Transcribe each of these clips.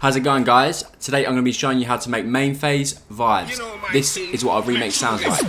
How's it going, guys? Today I'm going to be showing you how to make main phase vibes. This is what a remix sounds like.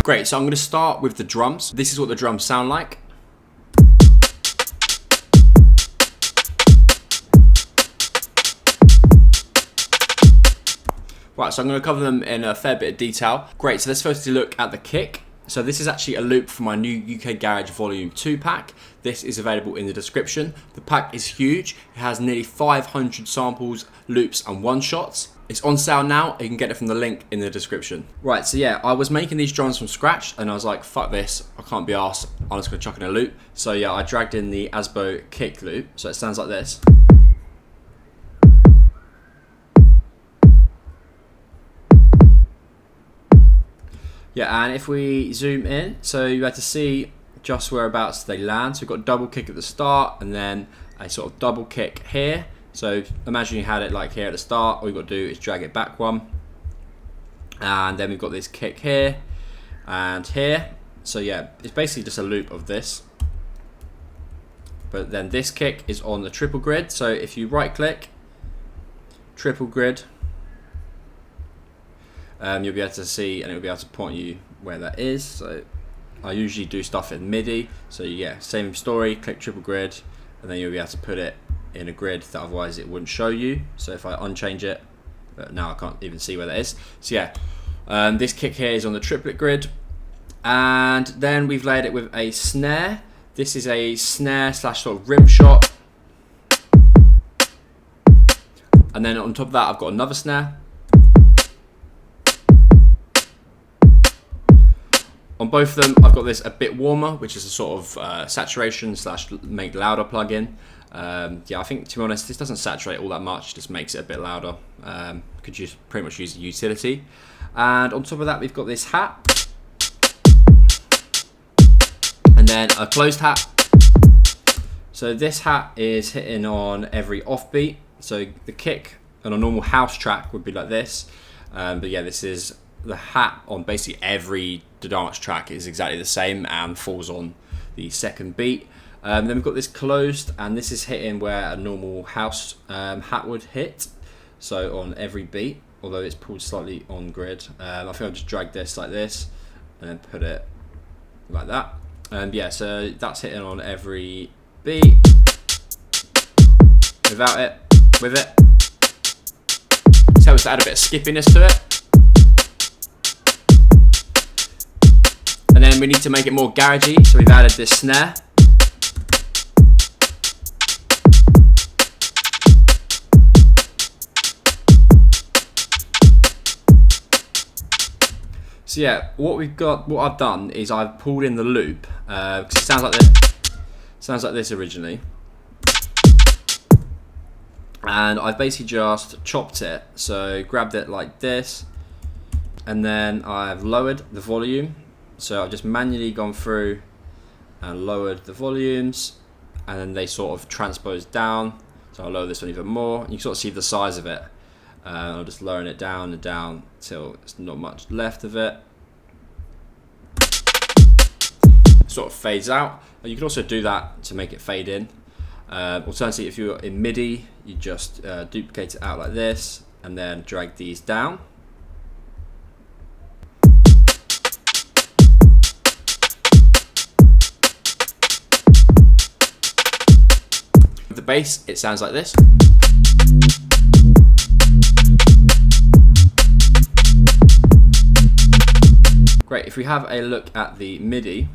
Great, so I'm going to start with the drums. This is what the drums sound like. Right, so I'm going to cover them in a fair bit of detail. Great, so let's firstly look at the kick. So this is actually a loop for my new UK Garage Volume 2 pack. This is available in the description. The pack is huge. It has nearly 500 samples, loops and one-shots. It's on sale now. You can get it from the link in the description. Right, so yeah, I was making these drums from scratch and I was like, fuck this, I can't be arsed. I'm just gonna chuck in a loop. So yeah, I dragged in the Asbo kick loop. So it sounds like this. Yeah, and if we zoom in, so you had to see just whereabouts they land. So we've got a double kick at the start and then a sort of double kick here. So imagine you had it like here at the start. All you've got to do is drag it back one. And then we've got this kick here and here. So yeah, it's basically just a loop of this. But then this kick is on the triple grid. So if you right click, triple grid, you'll be able to see and it'll be able to point you where that is. So I usually do stuff in MIDI. So yeah, same story, click triple grid, and then you'll be able to put it in a grid that otherwise it wouldn't show you. So if I unchange it, but now I can't even see where that is. So yeah, this kick here is on the triplet grid, and then we've layered it with a snare. This is a snare slash sort of rim shot, and then on top of that I've got another snare. On both of them, I've got this a bit warmer, which is a sort of saturation slash make louder plugin. Yeah, I think, to be honest, this doesn't saturate all that much, just makes it a bit louder. Could use pretty much use a utility. And on top of that, we've got this hat, and then a closed hat. So this hat is hitting on every offbeat. So the kick on a normal house track would be like this, but yeah, this is the hat on basically every dance track is exactly the same and falls on the second beat. Then we've got this closed, and this is hitting where a normal house hat would hit, so on every beat, although it's pulled slightly on grid. I think I'll just drag this like this and then put it like that. Yeah, so that's hitting on every beat, without it, with it. So to add a bit of skippiness to it. And then we need to make it more garagey, so we've added this snare. So yeah, what I've done is I've pulled in the loop, because it sounds like this. Sounds like this originally. And I've basically just chopped it, so grabbed it like this, and then I've lowered the volume. So I've just manually gone through and lowered the volumes, and then they sort of transpose down. So I'll lower this one even more. You can sort of see the size of it. I'll just lowering it down and down till there's not much left of it. Sort of fades out. You can also do that to make it fade in. Alternatively, if you're in MIDI, you just duplicate it out like this and then drag these down. The bass, it sounds like this. Great, if we have a look at the MIDI,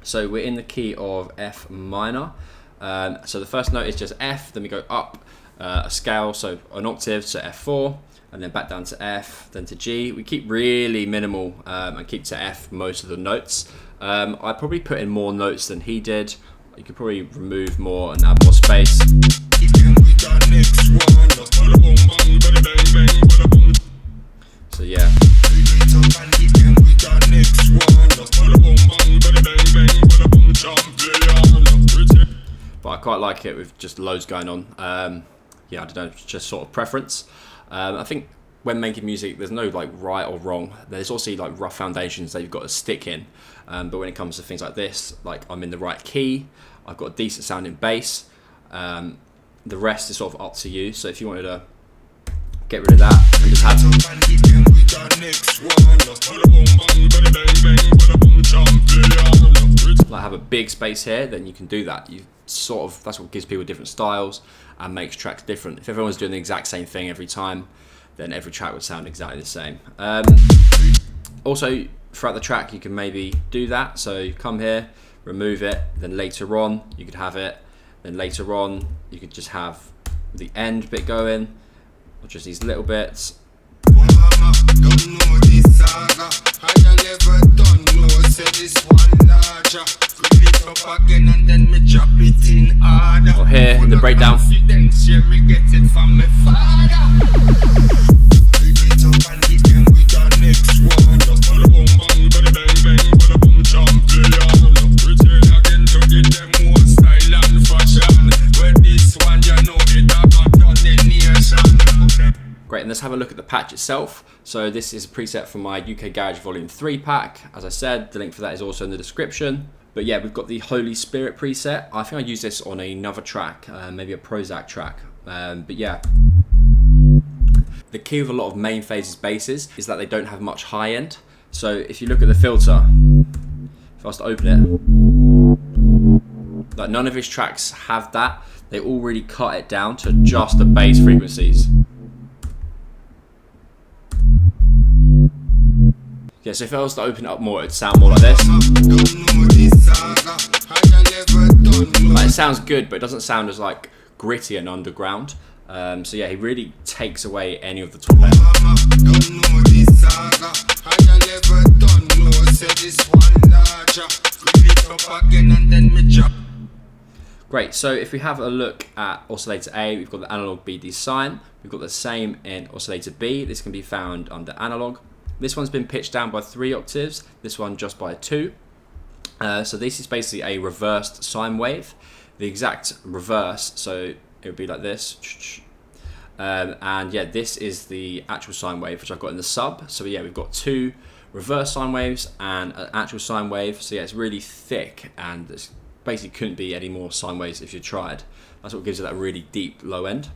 so we're in the key of F minor. So the first note is just F, then we go up a scale, so an octave, so F4, and then back down to F, then to G. We keep really minimal and keep to F most of the notes. I probably put in more notes than he did. You could probably remove more and add more space. So yeah. quite like it with just loads going on. Yeah, I don't know, it's just sort of preference. I think when making music, there's no like right or wrong. There's also like rough foundations that you've got to stick in. But when it comes to things like this, like I'm in the right key, I've got a decent sounding bass. The rest is sort of up to you. So if you wanted to get rid of that and just have like have a big space here, then you can do that. You sort of, that's what gives people different styles and makes tracks different. If everyone's doing the exact same thing every time, then every track would sound exactly the same. Also, throughout the track, you can maybe do that. So you come here, remove it, then later on you could have it, then later on you could just have the end bit going, or just these little bits. Or here in the breakdown. Great, and let's have a look at the patch itself. So this is a preset from my UK Garage Volume 3 pack. As I said, the link for that is also in the description. But yeah, we've got the Holy Spirit preset. I think I used this on another track, maybe a Prozac track. But yeah, the key with a lot of main phases basses is that they don't have much high end. So if you look at the filter, if I was to open it, like none of his tracks have that. They all really cut it down to just the bass frequencies. Yeah, so if I was to open it up more, it'd sound more like this. Like, it sounds good, but it doesn't sound as like gritty and underground. So yeah, he really takes away any of the top end. Great, so if we have a look at oscillator A, we've got the analog BD sign. We've got the same in oscillator B. This can be found under analog. This one's been pitched down by 3 octaves, this one just by 2. So this is basically a reversed sine wave. The exact reverse, so it would be like this. And yeah, this is the actual sine wave, which I've got in the sub. So yeah, we've got 2 reverse sine waves and an actual sine wave. So yeah, it's really thick, and it's basically couldn't be any more sine waves if you tried. That's what gives it that really deep low end.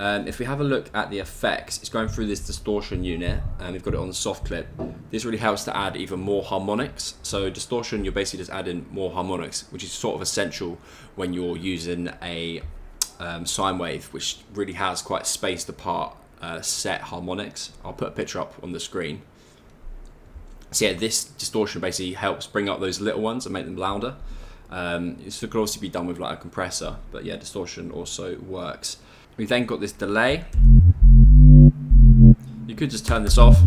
If we have a look at the effects, it's going through this distortion unit, and we've got it on the soft clip. This really helps to add even more harmonics. So distortion, you're basically just adding more harmonics, which is sort of essential when you're using a sine wave, which really has quite spaced apart set harmonics. I'll put a picture up on the screen. So yeah, this distortion basically helps bring up those little ones and make them louder. This could also be done with like a compressor, but yeah, distortion also works. We've then got this delay. You could just turn this off.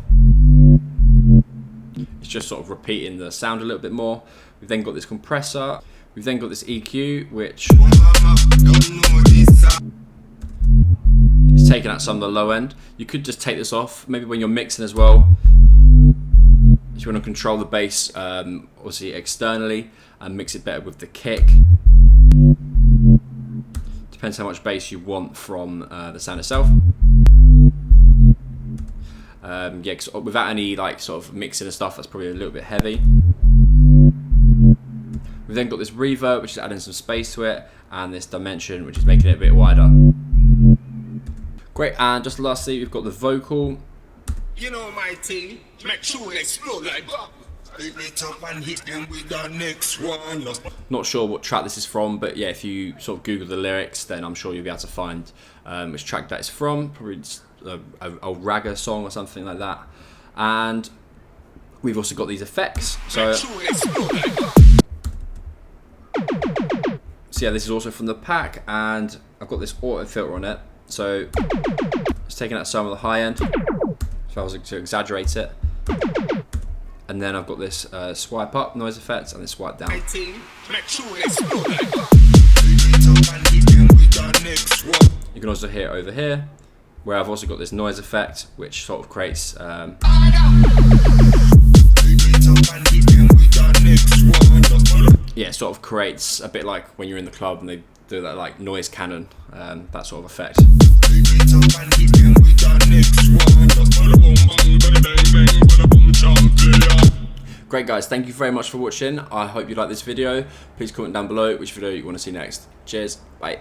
It's just sort of repeating the sound a little bit more. We've then got this compressor. We've then got this EQ, which is taking out some of the low end. You could just take this off, maybe when you're mixing as well. If you want to control the bass, obviously externally, and mix it better with the kick. Depends how much bass you want from the sound itself. Yeah, 'cause without any like sort of mixing and stuff, that's probably a little bit heavy. We've then got this reverb, which is adding some space to it, and this dimension, which is making it a bit wider. Great, and just lastly, we've got the vocal. You know my thing, make sure it explode like that. It up and hit them with the next one. Not sure what track this is from, but yeah, if you sort of Google the lyrics, then I'm sure you'll be able to find which track that is from. Probably just a ragga song or something like that. And we've also got these effects. So yeah, this is also from the pack, and I've got this auto filter on it. So it's taking out some of the high end, if I was to exaggerate it. And then I've got this swipe up noise effect and this swipe down. You can also hear it over here, where I've also got this noise effect, which sort of creates yeah, it sort of creates a bit like when you're in the club and they do that like noise cannon, that sort of effect. Great guys, thank you very much for watching. I hope you like this video. Please comment down below which video you want to see next. Cheers, bye.